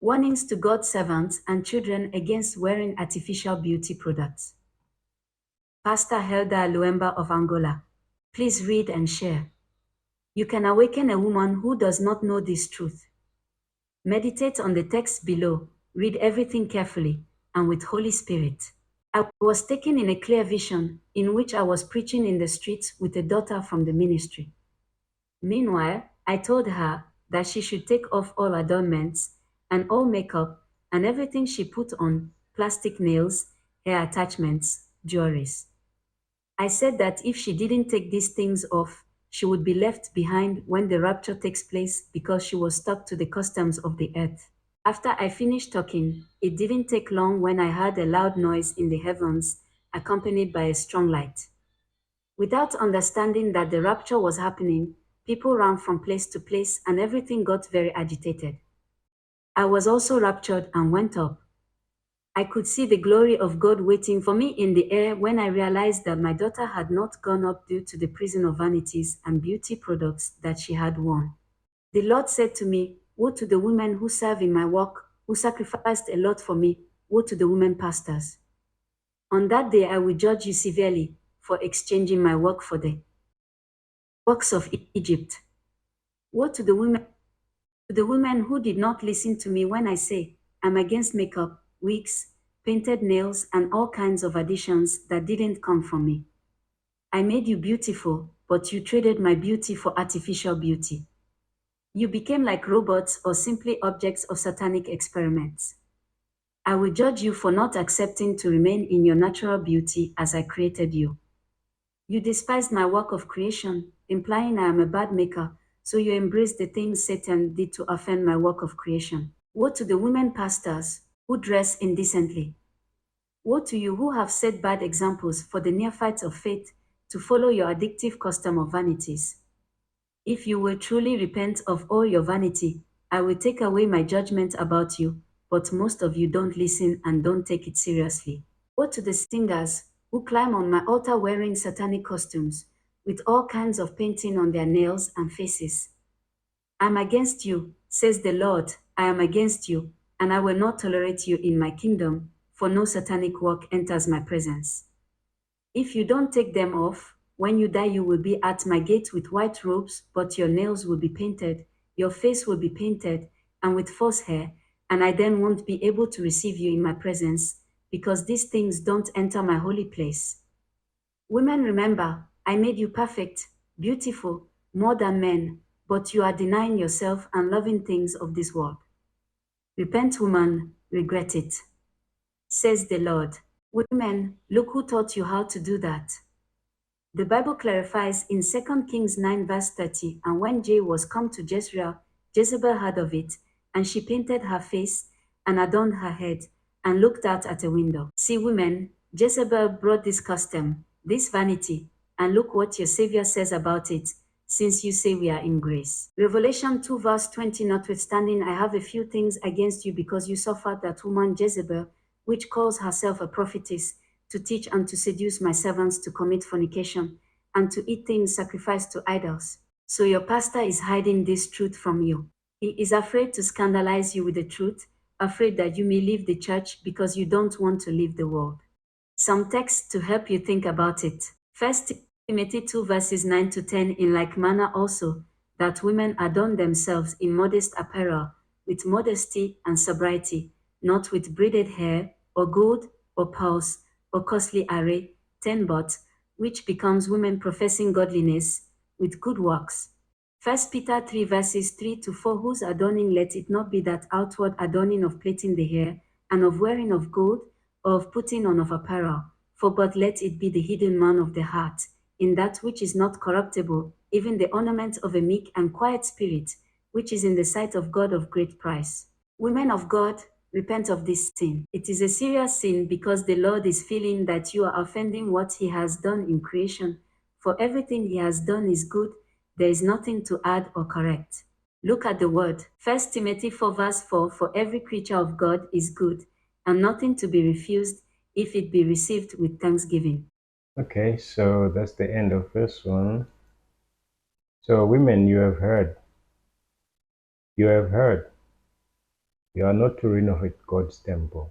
Warnings to God's servants and children against wearing artificial beauty products. Pastor Helda Luemba of Angola. Please read and share. You can awaken a woman who does not know this truth. Meditate on the text below, read everything carefully, and with Holy Spirit. I was taken in a clear vision in which I was preaching in the streets with a daughter from the ministry. Meanwhile, I told her that she should take off all adornments and all makeup and everything she put on, plastic nails, hair attachments, jewelries. I said that if she didn't take these things off, she would be left behind when the rapture takes place because she was stuck to the customs of the earth. After I finished talking, it didn't take long when I heard a loud noise in the heavens, accompanied by a strong light. Without understanding that the rapture was happening, people ran from place to place and everything got very agitated. I was also raptured and went up. I could see the glory of God waiting for me in the air when I realized that my daughter had not gone up due to the prison of vanities and beauty products that she had worn. The Lord said to me, woe to the women who serve in my work, who sacrificed a lot for me, woe to the women pastors. On that day I will judge you severely for exchanging my work for the works of Egypt. Woe to the women who did not listen to me when I say, I'm against makeup, wigs, painted nails, and all kinds of additions that didn't come from me. I made you beautiful, but you traded my beauty for artificial beauty. You became like robots or simply objects of satanic experiments. I will judge you for not accepting to remain in your natural beauty as I created you. You despised my work of creation, implying I am a bad maker, so you embraced the things Satan did to offend my work of creation. Woe to the women pastors who dress indecently. Woe to you who have set bad examples for the neophytes of faith to follow your addictive custom of vanities. If you will truly repent of all your vanity, I will take away my judgment about you, but most of you don't listen and don't take it seriously. Woe to the singers who climb on my altar wearing satanic costumes, with all kinds of painting on their nails and faces. I'm against you, says the Lord, I am against you, and I will not tolerate you in my kingdom, for no satanic work enters my presence. If you don't take them off, when you die, you will be at my gate with white robes, but your nails will be painted, your face will be painted, and with false hair, and I then won't be able to receive you in my presence, because these things don't enter my holy place. Women, remember, I made you perfect, beautiful, more than men, but you are denying yourself and loving things of this world. Repent, woman, regret it, says the Lord. Women, look who taught you how to do that. The Bible clarifies in 2 Kings 9 verse 30, and when Jehu was come to Jezreel, Jezebel heard of it, and she painted her face and adorned her head, and looked out at a window. See, women, Jezebel brought this custom, this vanity, and look what your Savior says about it, since you say we are in grace. Revelation 2 verse 20, notwithstanding, I have a few things against you because you suffered that woman Jezebel, which calls herself a prophetess, to teach and to seduce my servants to commit fornication and to eat things sacrificed to idols. So your pastor is hiding this truth from you. He is afraid to scandalize you with the truth, afraid that you may leave the church because you don't want to leave the world. Some text to help you think about it. 1 Timothy 2 verses 9 to 10, in like manner also, that women adorn themselves in modest apparel, with modesty and sobriety, not with braided hair, or gold, or pearls, or costly array, 10 but, which becomes women professing godliness, with good works. 1 Peter 3 verses 3 to 4, whose adorning let it not be that outward adorning of plaiting the hair, and of wearing of gold, or of putting on of apparel, for but let it be the hidden man of the heart, in that which is not corruptible, even the ornament of a meek and quiet spirit, which is in the sight of God of great price. Women of God, repent of this sin. It is a serious sin because the Lord is feeling that you are offending what He has done in creation. For everything He has done is good, there is nothing to add or correct. Look at the word. 1 Timothy 4 verse 4, for every creature of God is good, and nothing to be refused if it be received with thanksgiving. Okay, so that's the end of this one. So women, you have heard. You have heard. You are not to renovate God's temple.